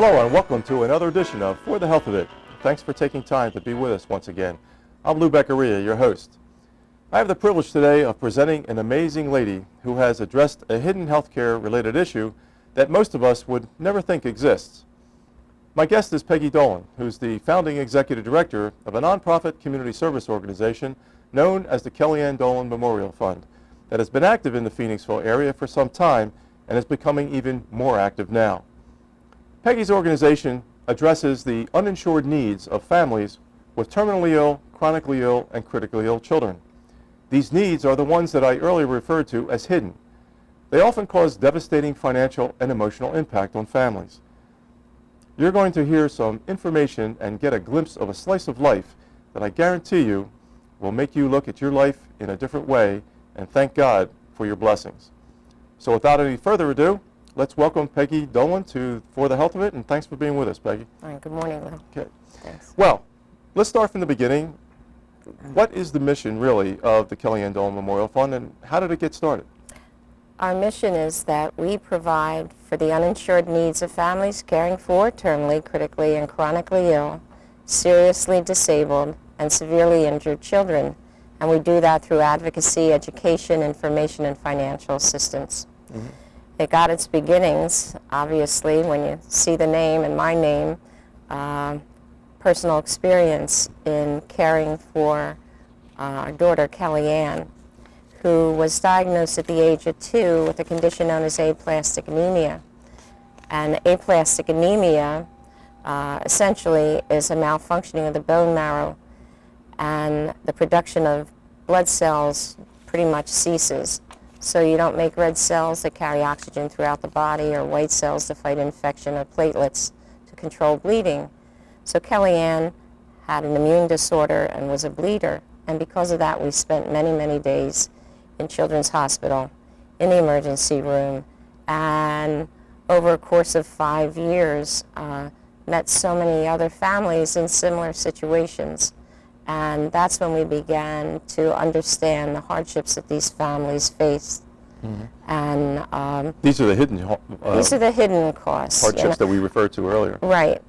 Hello and welcome to another edition of For the Health of It. Thanks for taking time to be with us once again. I'm Lou Beccaria, your host. I have the privilege today of presenting an amazing lady who has addressed a hidden healthcare related issue that most of us would never think exists. My guest is Peggy Dolan, who's the founding executive director of a nonprofit community service organization known as the Kellyanne Dolan Memorial Fund that has been active in the Phoenixville area for some time and is becoming even more active now. Peggy's organization addresses the uninsured needs of families with terminally ill, chronically ill, and critically ill children. These needs are the ones that I earlier referred to as hidden. They often cause devastating financial and emotional impact on families. You're going to hear some information and get a glimpse of a slice of life that I guarantee you will make you look at your life in a different way and thank God for your blessings. So without any further ado, let's welcome Peggy Dolan For the Health of It, and thanks for being with us, Peggy. All right, good morning, Lou. Okay. Thanks. Well, let's start from the beginning. What is the mission, really, of the Kellyanne Dolan Memorial Fund, and how did it get started? Our mission is that we provide for the uninsured needs of families caring for terminally, critically, and chronically ill, seriously disabled, and severely injured children. And we do that through advocacy, education, information, and financial assistance. Mm-hmm. It got its beginnings, obviously, when you see the name and my name, personal experience in caring for our daughter, Kellyanne, who was diagnosed at the age of 2 with a condition known as aplastic anemia. And aplastic anemia essentially is a malfunctioning of the bone marrow, and the production of blood cells pretty much ceases. So you don't make red cells that carry oxygen throughout the body, or white cells to fight infection, or platelets to control bleeding. So Kellyanne had an immune disorder and was a bleeder, and because of that we spent many, many days in Children's Hospital, in the emergency room, and over a course of 5 years met so many other families in similar situations. And that's when we began to understand the hardships that these families face. Mm-hmm. And these are the hidden costs. Hardships that we referred to earlier. Right.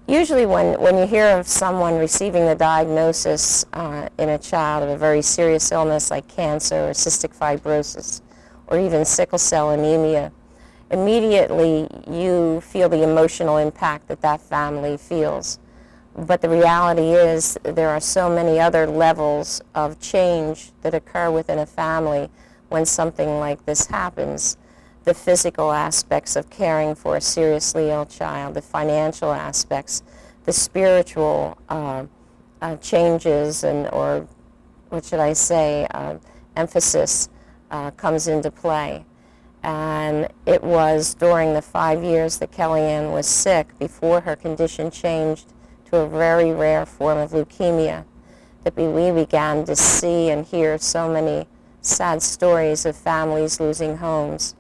Usually when you hear of someone receiving the diagnosis in a child of a very serious illness like cancer or cystic fibrosis or even sickle cell anemia, immediately you feel the emotional impact that that family feels. But the reality is there are so many other levels of change that occur within a family when something like this happens. The physical aspects of caring for a seriously ill child, the financial aspects, the spiritual changes, or what should I say, emphasis comes into play. And it was during the 5 years that Kellyanne was sick, before her condition changed to a very rare form of leukemia, that we began to see and hear so many sad stories of families losing homes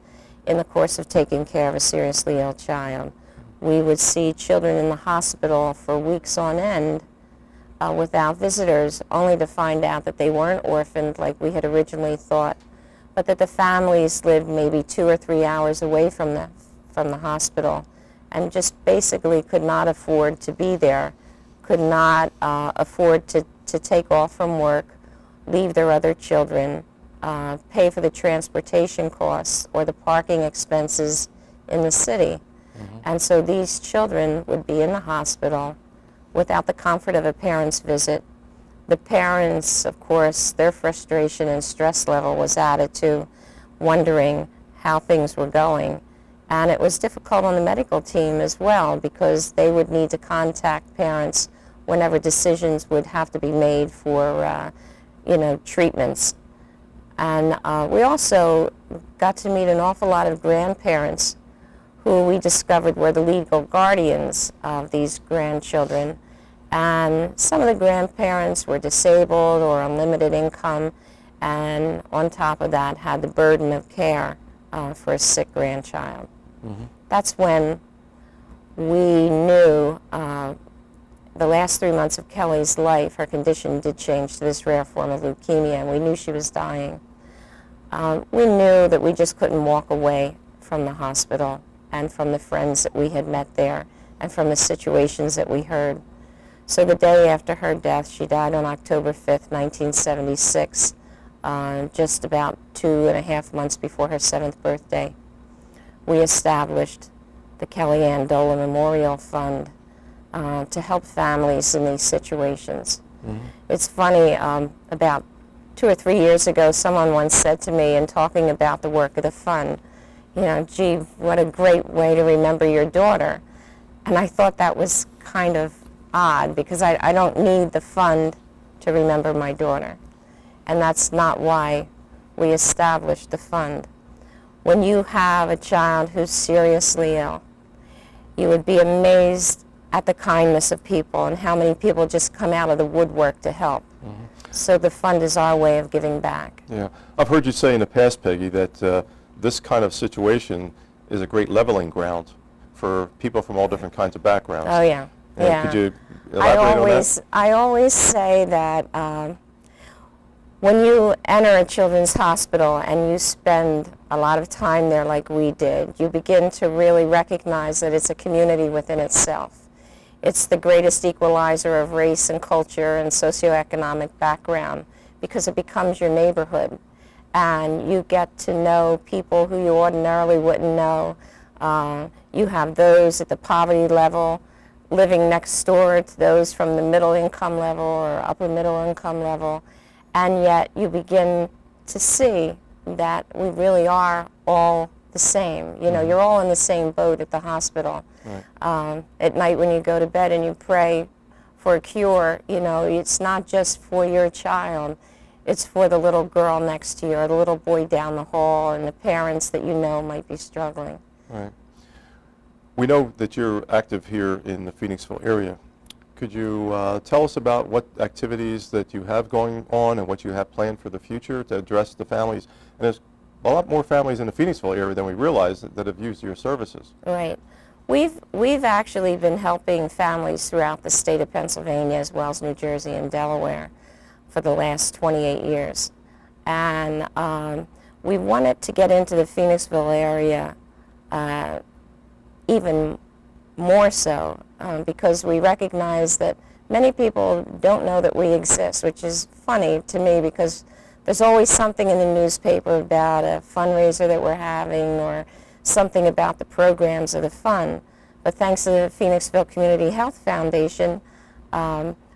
in the course of taking care of a seriously ill child. We would see children in the hospital for weeks on end without visitors, only to find out that they weren't orphaned like we had originally thought, but that the families lived maybe 2 or 3 hours away from the hospital and just basically could not afford to be there, could not afford to take off from work, leave their other children, pay for the transportation costs or the parking expenses in the city. Mm-hmm. And so these children would be in the hospital without the comfort of a parent's visit. The parents, of course, their frustration and stress level was added to wondering how things were going. And it was difficult on the medical team as well, because they would need to contact parents whenever decisions would have to be made for, treatments. And we also got to meet an awful lot of grandparents who we discovered were the legal guardians of these grandchildren. And some of the grandparents were disabled or on limited income, and on top of that had the burden of care for a sick grandchild. Mm-hmm. That's when we knew the last 3 months of Kelly's life, her condition did change to this rare form of leukemia, and we knew she was dying. We knew that we just couldn't walk away from the hospital and from the friends that we had met there and from the situations that we heard. So the day after her death, she died on October 5th, 1976, just about 2.5 months before her 7th birthday. We established the Kellyanne Dolan Memorial Fund to help families in these situations. Mm-hmm. It's funny, about 2 or 3 years ago, someone once said to me in talking about the work of the fund, you know, gee, what a great way to remember your daughter. And I thought that was kind of odd, because I don't need the fund to remember my daughter. And that's not why we established the fund. When you have a child who's seriously ill, you would be amazed at the kindness of people and how many people just come out of the woodwork to help. Mm-hmm. So the fund is our way of giving back. Yeah, I've heard you say in the past, Peggy, that this kind of situation is a great leveling ground for people from all different kinds of backgrounds. Oh yeah, and yeah. Could you elaborate on that? I always say that when you enter a children's hospital and you spend a lot of time there like we did, you begin to really recognize that it's a community within itself. It's the greatest equalizer of race and culture and socioeconomic background, because it becomes your neighborhood. And you get to know people who you ordinarily wouldn't know. You have those at the poverty level living next door to those from the middle income level or upper middle income level. And yet you begin to see that we really are all the same. You know, mm-hmm. You're all in the same boat at the hospital. Right. At night when you go to bed and you pray for a cure, you know, it's not just for your child. It's for the little girl next to you or the little boy down the hall and the parents that you know might be struggling. Right. We know that you're active here in the Phoenixville area. Could you tell us about what activities that you have going on and what you have planned for the future to address the families? And there's a lot more families in the Phoenixville area than we realize that have used your services. Right. We've actually been helping families throughout the state of Pennsylvania as well as New Jersey and Delaware for the last 28 years. And we wanted to get into the Phoenixville area even more so because we recognize that many people don't know that we exist, which is funny to me because there's always something in the newspaper about a fundraiser that we're having or something about the programs of the fund. But thanks to the Phoenixville Community Health Foundation,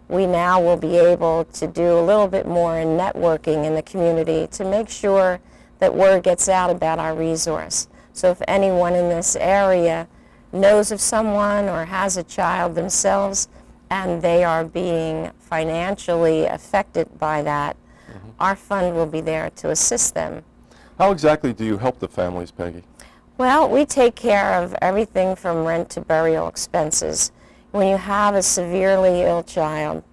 we now will be able to do a little bit more in networking in the community to make sure that word gets out about our resource. So if anyone in this area knows of someone or has a child themselves and they are being financially affected by that, mm-hmm. our fund will be there to assist them. How exactly do you help the families, Peggy? Well, we take care of everything from rent to burial expenses. When you have a severely ill child,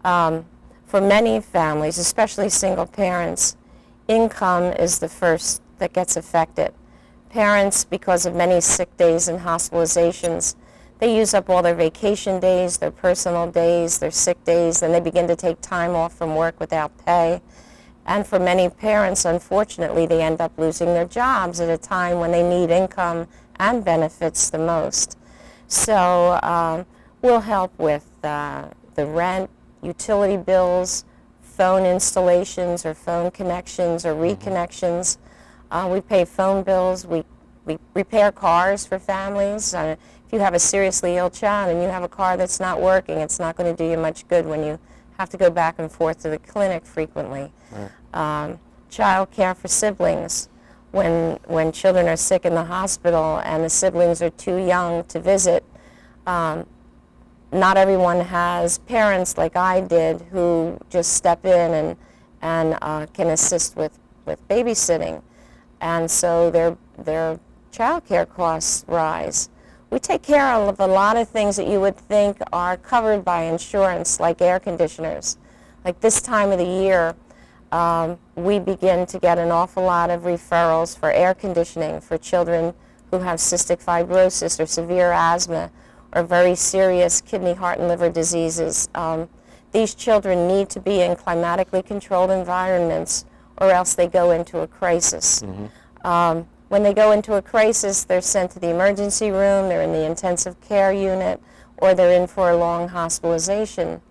for many families, especially single parents, income is the first that gets affected. Parents, because of many sick days and hospitalizations, they use up all their vacation days, their personal days, their sick days, and they begin to take time off from work without pay. And for many parents, unfortunately, they end up losing their jobs at a time when they need income and benefits the most. So we'll help with the rent, utility bills, phone installations or phone connections or reconnections. We pay phone bills. We repair cars for families. If you have a seriously ill child and you have a car that's not working, it's not going to do you much good when you have to go back and forth to the clinic frequently. Right. Child care for siblings. When children are sick in the hospital and the siblings are too young to visit, not everyone has parents like I did who just step in and can assist with babysitting. And so their child care costs rise. We take care of a lot of things that you would think are covered by insurance, like air conditioners. Like this time of the year, we begin to get an awful lot of referrals for air conditioning for children who have cystic fibrosis or severe asthma or very serious kidney, heart, and liver diseases. These children need to be in climatically controlled environments or else they go into a crisis. Mm-hmm. When they go into a crisis, they're sent to the emergency room, they're in the intensive care unit, or they're in for a long hospitalization.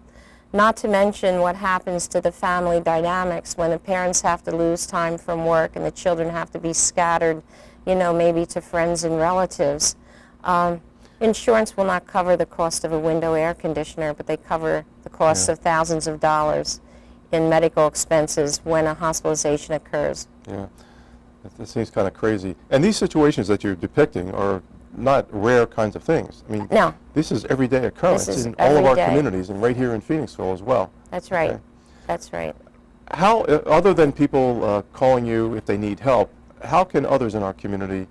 Not to mention what happens to the family dynamics when the parents have to lose time from work and the children have to be scattered, maybe to friends and relatives. Insurance will not cover the cost of a window air conditioner, but they cover the cost of thousands of dollars in medical expenses when a hospitalization occurs. Yeah, that seems kind of crazy. And these situations that you're depicting are not rare kinds of things. I mean, no. This is everyday occurrence in all of our communities and right here in Phoenixville as well. That's right. Okay. That's right. How, other than people calling you if they need help, how can others in our community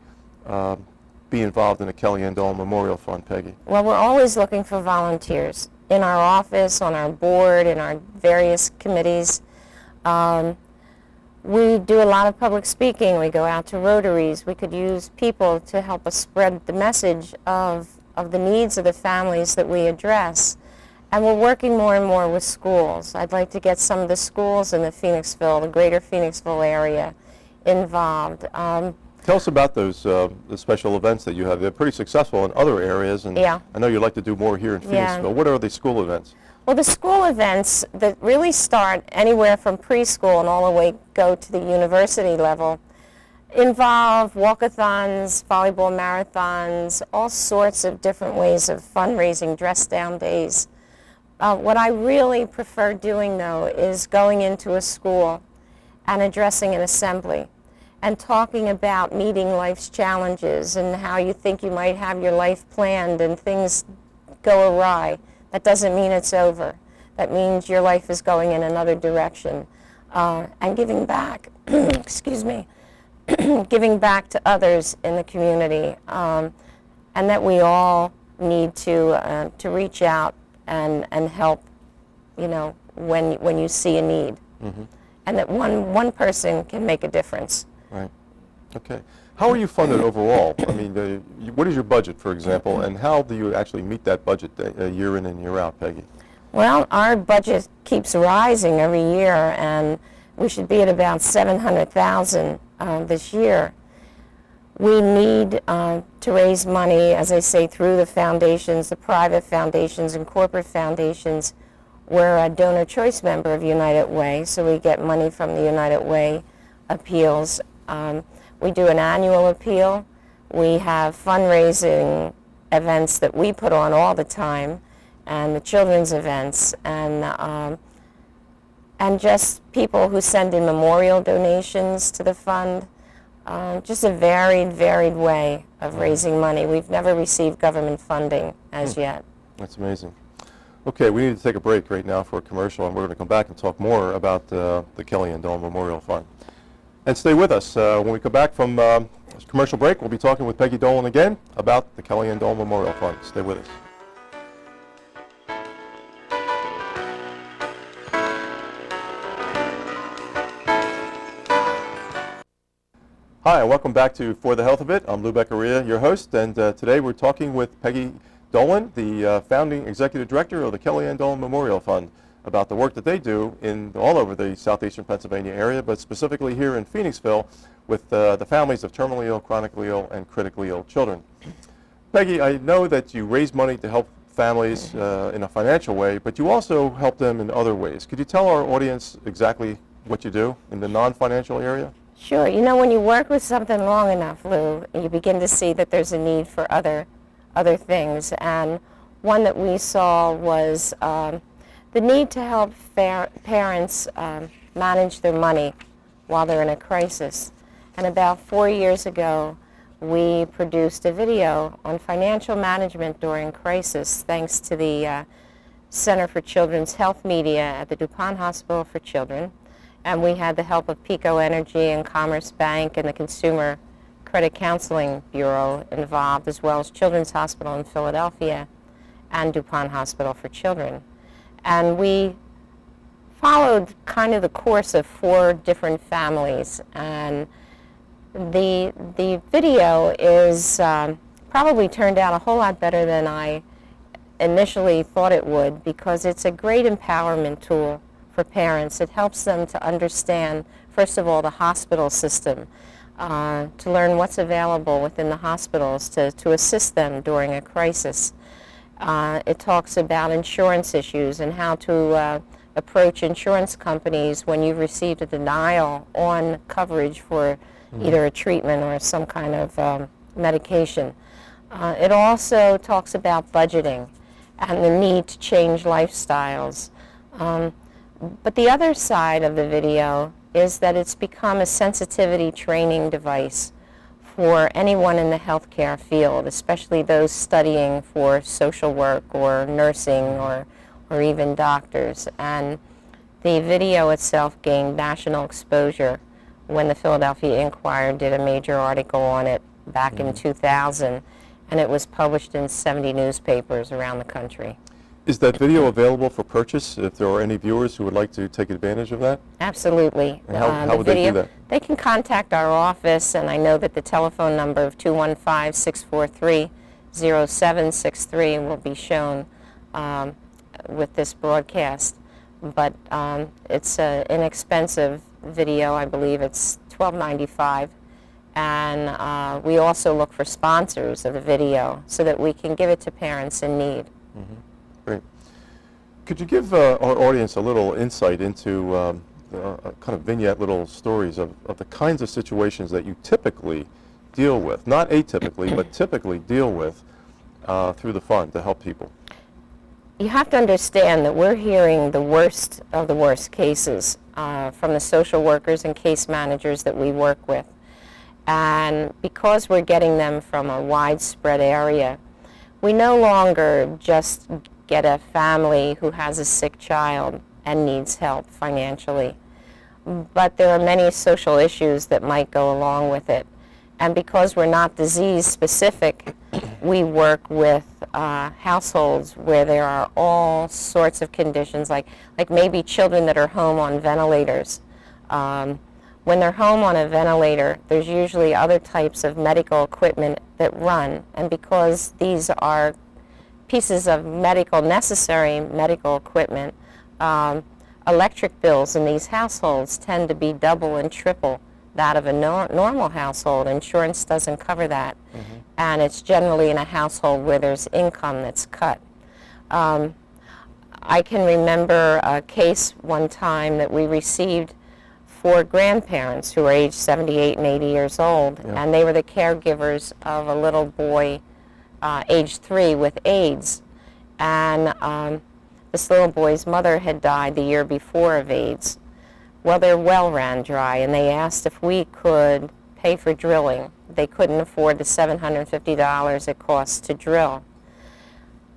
be involved in the Kellyanne Dolan Memorial Fund, Peggy? Well, we're always looking for volunteers in our office, on our board, in our various committees. We do a lot of public speaking. We go out to Rotaries. We could use people to help us spread the message of the needs of the families that we address. And we're working more and more with schools. I'd like to get some of the schools in the greater Phoenixville area involved. Tell us about those the special events that you have. They're pretty successful in other areas, and I know you'd like to do more here in Phoenixville. What are the school events? Well, the school events that really start anywhere from preschool and all the way go to the university level involve walkathons, volleyball marathons, all sorts of different ways of fundraising, dress-down days. What I really prefer doing, though, is going into a school and addressing an assembly and talking about meeting life's challenges and how you think you might have your life planned and things go awry. That doesn't mean it's over. That means your life is going in another direction. And giving back, excuse me, giving back to others in the community. And that we all need to reach out and help, when you see a need. Mm-hmm. And that one person can make a difference. Right. Okay. How are you funded overall? I mean, what is your budget, for example, and how do you actually meet that budget year in and year out, Peggy? Well, our budget keeps rising every year, and we should be at about $700,000 this year. We need to raise money, as I say, through the foundations, the private foundations and corporate foundations. We're a donor choice member of United Way, so we get money from the United Way appeals. We do an annual appeal. We have fundraising events that we put on all the time, and the children's events, and just people who send in memorial donations to the fund. Just a varied way of raising money. We've never received government funding as yet. That's amazing. Okay, we need to take a break right now for a commercial, and we're going to come back and talk more about the Kellyanne Dolan Memorial Fund. And stay with us. When we come back from commercial break, we'll be talking with Peggy Dolan again about the Kellyanne Dolan Memorial Fund. Stay with us. Hi, and welcome back to For the Health of It. I'm Lou Beccaria, your host, and today we're talking with Peggy Dolan, the founding executive director of the Kellyanne Dolan Memorial Fund, about the work that they do all over the southeastern Pennsylvania area, but specifically here in Phoenixville with the families of terminally ill, chronically ill, and critically ill children. Peggy, I know that you raise money to help families in a financial way, but you also help them in other ways. Could you tell our audience exactly what you do in the non-financial area? Sure. You know, when you work with something long enough, Lou, you begin to see that there's a need for other things. And one that we saw was the need to help parents manage their money while they're in a crisis. And about 4 years ago, we produced a video on financial management during crisis, thanks to the Center for Children's Health Media at the DuPont Hospital for Children. And we had the help of Pico Energy and Commerce Bank and the Consumer Credit Counseling Bureau involved, as well as Children's Hospital in Philadelphia and DuPont Hospital for Children. And we followed kind of the course of 4 different families. And the video is probably turned out a whole lot better than I initially thought it would, because it's a great empowerment tool for parents. It helps them to understand, first of all, the hospital system, to learn what's available within the hospitals to assist them during a crisis. It talks about insurance issues and how to approach insurance companies when you've received a denial on coverage for either a treatment or some kind of medication. It also talks about budgeting and the need to change lifestyles. But the other side of the video is that it's become a sensitivity training device for anyone in the healthcare field, especially those studying for social work or nursing or even doctors. And the video itself gained national exposure when the Philadelphia Inquirer did a major article on it back in 2000, and it was published in 70 newspapers around the country. Is that video available for purchase if there are any viewers who would like to take advantage of that? Absolutely. And how would they do that? They can contact our office, and I know that the telephone number of 215-643-0763 will be shown with this broadcast. But it's an inexpensive video. I believe it's $12.95. And we also look for sponsors of the video so that we can give it to parents in need. Great. Could you give our audience a little insight into kind of vignette little stories of the kinds of situations that you typically deal with, not atypically, but typically deal with through the fund to help people? You have to understand that we're hearing the worst of the worst cases from the social workers and case managers that we work with. And because we're getting them from a widespread area, we no longer just get a family who has a sick child and needs help financially. But there are many social issues that might go along with it. And because we're not disease specific, we work with households where there are all sorts of conditions, like maybe children that are home on ventilators. When they're home on a ventilator, there's usually other types of medical equipment that run. And because these are pieces of necessary medical equipment, electric bills in these households tend to be double and triple that of a normal household. Insurance doesn't cover that. And it's generally in a household where there's income that's cut. I can remember a case one time that we received for grandparents who are age 78 and 80 years old, and they were the caregivers of a little boy age 3 with AIDS. And this little boy's mother had died the year before of AIDS. Well, their well ran dry, and they asked if we could pay for drilling. They couldn't afford the $750 it costs to drill.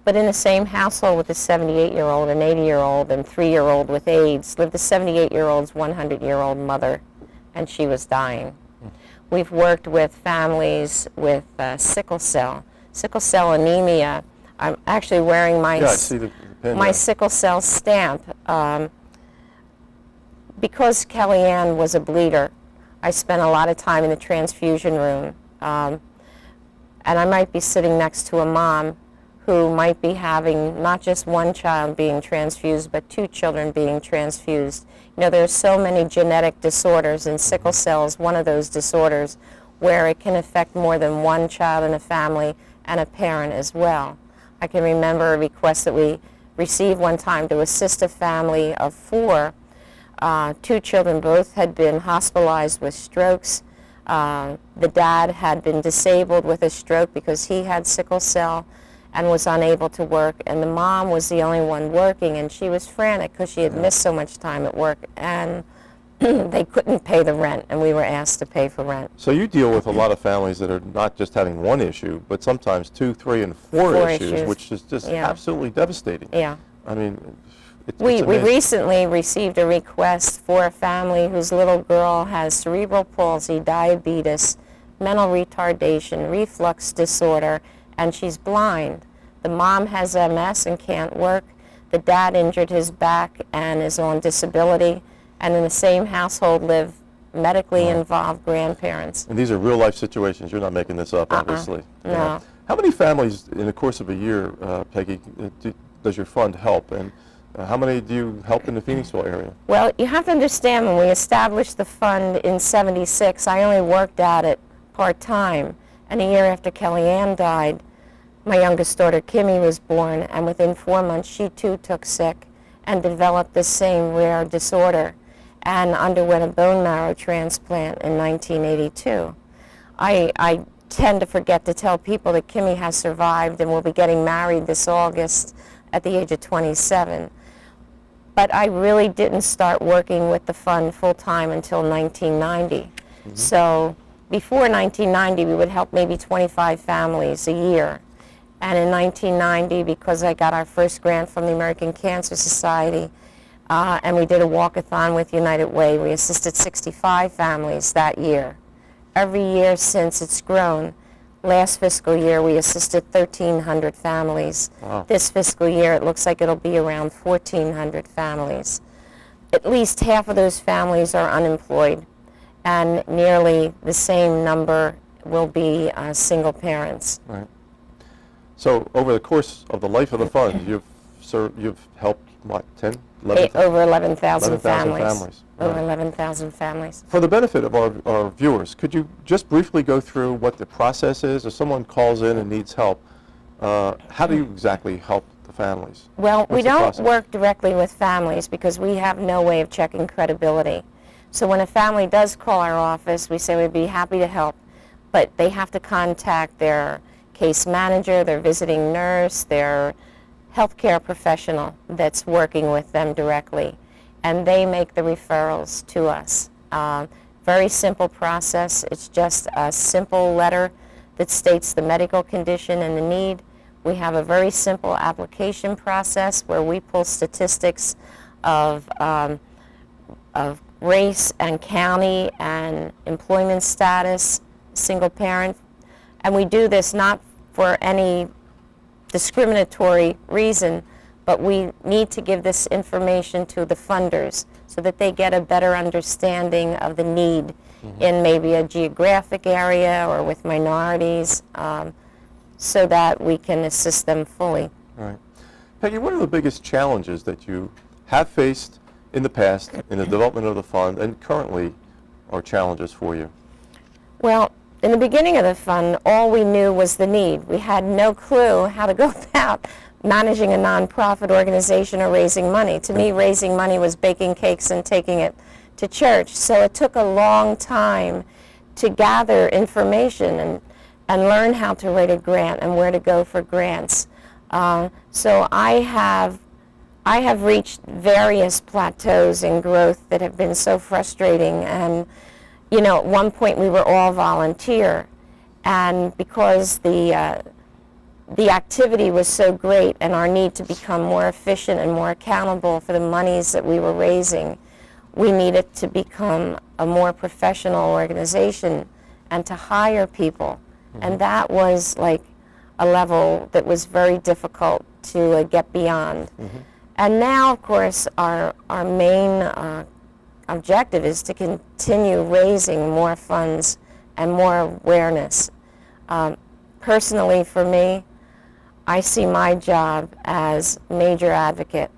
But in the same household with a 78-year-old, an 80-year-old, and 3-year-old with AIDS lived the 78-year-old's 100-year-old mother, and she was dying. We've worked with families with sickle cell anemia. I'm actually wearing my, I see the pin, my sickle cell stamp. Because Kellyanne was a bleeder, I spent a lot of time in the transfusion room. And I might be sitting next to a mom who might be having not just one child being transfused, but 2 children being transfused. You know, there are so many genetic disorders, and sickle cell is one of those disorders where it can affect more than one child in a family and a parent as well. I can remember a request that we received one time to assist a family of 4. 2 children both had been hospitalized with strokes. The dad had been disabled with a stroke because he had sickle cell and was unable to work, and the mom was the only one working, and she was frantic because she had missed so much time at work, and they couldn't pay the rent, and we were asked to pay for rent. So you deal with a lot of families that are not just having one issue, but sometimes 2, 3, and 4 issues, which is just absolutely devastating. Yeah. I mean, we recently received a request for a family whose little girl has cerebral palsy, diabetes, mental retardation, reflux disorder, and she's blind. The mom has MS and can't work. The dad injured his back and is on disability. And in the same household live medically involved grandparents. And these are real-life situations. You're not making this up, obviously. No. Yeah. How many families in the course of a year, Peggy, does your fund help? And How many do you help in the Phoenixville area? Well, you have to understand, when we established the fund in '76, I only worked at it part-time. And a year after Kellyanne died, my youngest daughter, Kimmy, was born, and within 4 months, she too took sick and developed the same rare disorder and underwent a bone marrow transplant in 1982. I tend to forget to tell people that Kimmy has survived and will be getting married this August at the age of 27. But I really didn't start working with the fund full-time until 1990. So before 1990, we would help maybe 25 families a year. And in 1990, because I got our first grant from the American Cancer Society, and we did a walkathon with United Way, we assisted 65 families that year. Every year since, it's grown. Last fiscal year, we assisted 1,300 families. Wow. This fiscal year, it looks like it'll be around 1,400 families. At least half of those families are unemployed, and nearly the same number will be single parents. Right. So over the course of the life of the fund, you've helped, what, 10, 11? Over 11,000 11,000 families. Over Right. 11,000 families. For the benefit of our viewers, could you just briefly go through what the process is? If someone calls in and needs help, how do you exactly help the families? Well, we What's the don't process? work directly with families because we have no way of checking credibility. So when a family does call our office, we say we'd be happy to help, but they have to contact their case manager, their visiting nurse, their healthcare professional that's working with them directly, and they make the referrals to us. Very simple process. It's just a simple letter that states the medical condition and the need. We have a very simple application process where we pull statistics of race and county and employment status, single parent, and we do this not for any discriminatory reason, but we need to give this information to the funders so that they get a better understanding of the need in maybe a geographic area or with minorities, so that we can assist them fully. All right. Peggy, what are the biggest challenges that you have faced in the past in the development of the fund and currently are challenges for you? Well, in the beginning of the fund, all we knew was the need. We had no clue how to go about managing a nonprofit organization or raising money. To me, raising money was baking cakes and taking it to church. So it took a long time to gather information and learn how to write a grant and where to go for grants. So I have reached various plateaus in growth that have been so frustrating. And you know, at one point we were all volunteer, and because the activity was so great and our need to become more efficient and more accountable for the monies that we were raising, we needed to become a more professional organization and to hire people. And that was like a level that was very difficult to get beyond. And now, of course, our main objective is to continue raising more funds and more awareness. Personally, for me, I see my job as major advocate.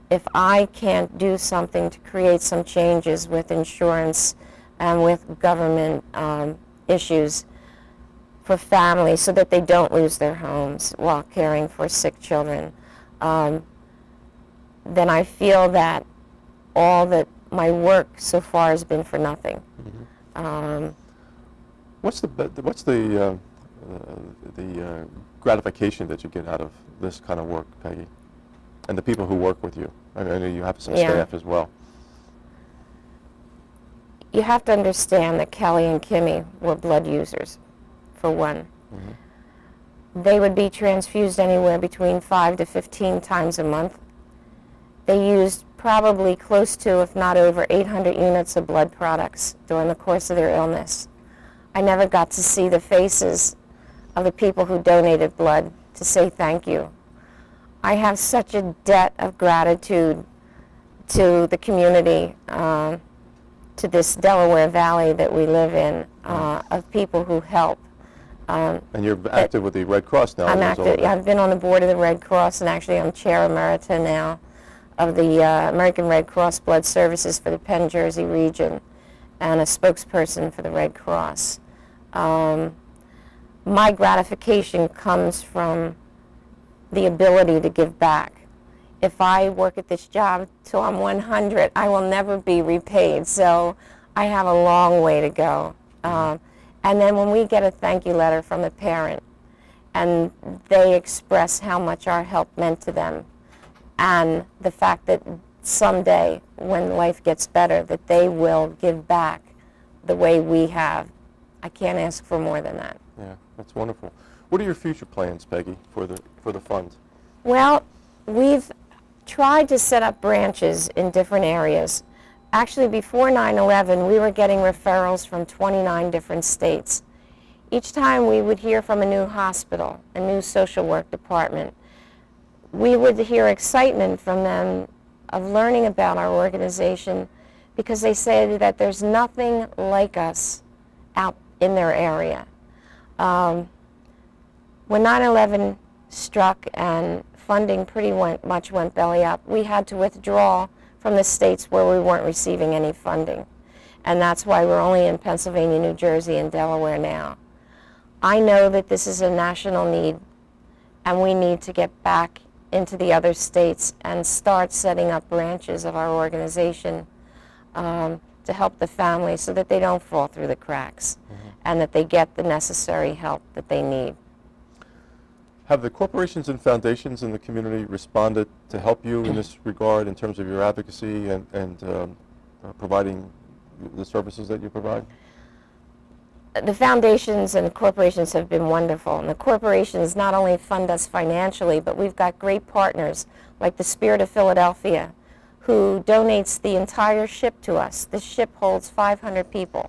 If I can't do something to create some changes with insurance and with government issues for families so that they don't lose their homes while caring for sick children, then I feel that all that my work so far has been for nothing. What's the gratification that you get out of this kind of work, Peggy, and the people who work with you? I know you have some staff as well. You have to understand that Kelly and Kimmy were blood users, for one. They would be transfused anywhere between 5 to 15 times a month. They used probably close to, if not over, 800 units of blood products during the course of their illness. I never got to see the faces of the people who donated blood to say thank you. I have such a debt of gratitude to the community, to this Delaware Valley that we live in, of people who help. And you're active with the Red Cross now. I'm active. I've been on the board of the Red Cross, and actually I'm chair emerita now of the American Red Cross Blood Services for the Penn Jersey region and a spokesperson for the Red Cross. My gratification comes from the ability to give back. If I work at this job till I'm 100, I will never be repaid, so I have a long way to go. And then when we get a thank you letter from a parent and they express how much our help meant to them and the fact that someday when life gets better that they will give back the way we have, I can't ask for more than that. Yeah, that's wonderful. What are your future plans, Peggy, for the fund? Well, we've tried to set up branches in different areas. Actually, before 9/11, we were getting referrals from 29 different states. Each time we would hear from a new hospital, a new social work department, we would hear excitement from them of learning about our organization because they say that there's nothing like us out in their area. When 9/11 struck and funding pretty much went belly up, we had to withdraw from the states where we weren't receiving any funding. And that's why we're only in Pennsylvania, New Jersey, and Delaware now. I know that this is a national need, and we need to get back into the other states and start setting up branches of our organization to help the families so that they don't fall through the cracks and that they get the necessary help that they need. Have the corporations and foundations in the community responded to help you in this regard in terms of your advocacy and providing the services that you provide? The foundations and corporations have been wonderful, and the corporations not only fund us financially, but we've got great partners like the Spirit of Philadelphia, who donates the entire ship to us. The ship holds 500 people.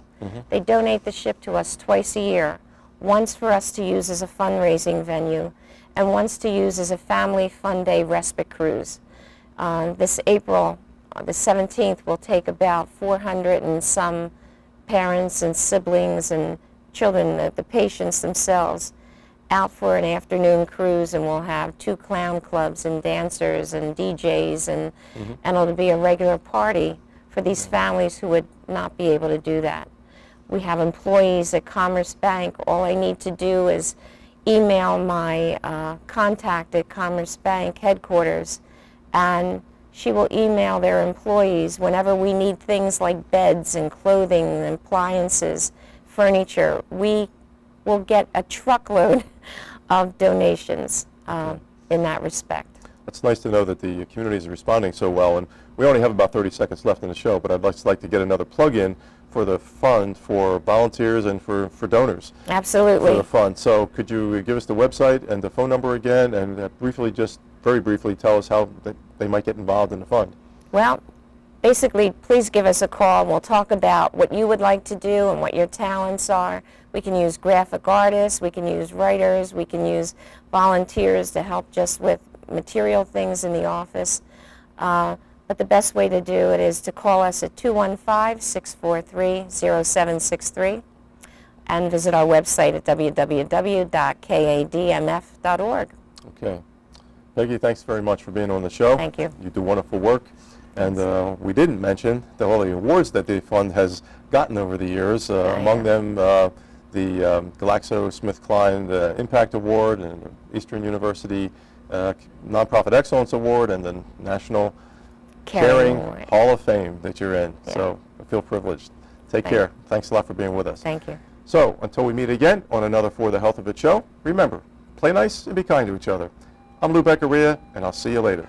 They donate the ship to us twice a year, once for us to use as a fundraising venue, and once to use as a family fun day respite cruise. This April, the 17th, we'll take about 400 and some parents and siblings and children, the patients themselves, out for an afternoon cruise, and we'll have 2 clown clubs and dancers and DJs, and it'll be a regular party for these families who would not be able to do that. We have employees at Commerce Bank. All I need to do is email my contact at Commerce Bank headquarters, and she will email their employees whenever we need things like beds and clothing and appliances, furniture. We will get a truckload of donations in that respect. It's nice to know that the community is responding so well, and we only have about 30 seconds left in the show, but I'd just like to get another plug-in for the fund for volunteers and for donors. Absolutely. For the fund. So could you give us the website and the phone number again, and very briefly tell us how they might get involved in the fund? Well, basically, please give us a call. We'll talk about what you would like to do and what your talents are. We can use graphic artists, we can use writers, we can use volunteers to help just with material things in the office. But the best way to do it is to call us at 215-643-0763 and visit our website at www.kadmf.org. Okay. Peggy, thanks very much for being on the show. Thank you. You do wonderful work. And we didn't mention all the awards that the fund has gotten over the years. Among them, the GlaxoSmithKline Impact Award and the Eastern University Nonprofit Excellence Award and the National Caring Hall of Fame that you're in. Yeah. So I feel privileged. Take care. Thanks a lot for being with us. Thank you. So until we meet again on another For the Health of It show, remember, play nice and be kind to each other. I'm Lou Beccaria, and I'll see you later.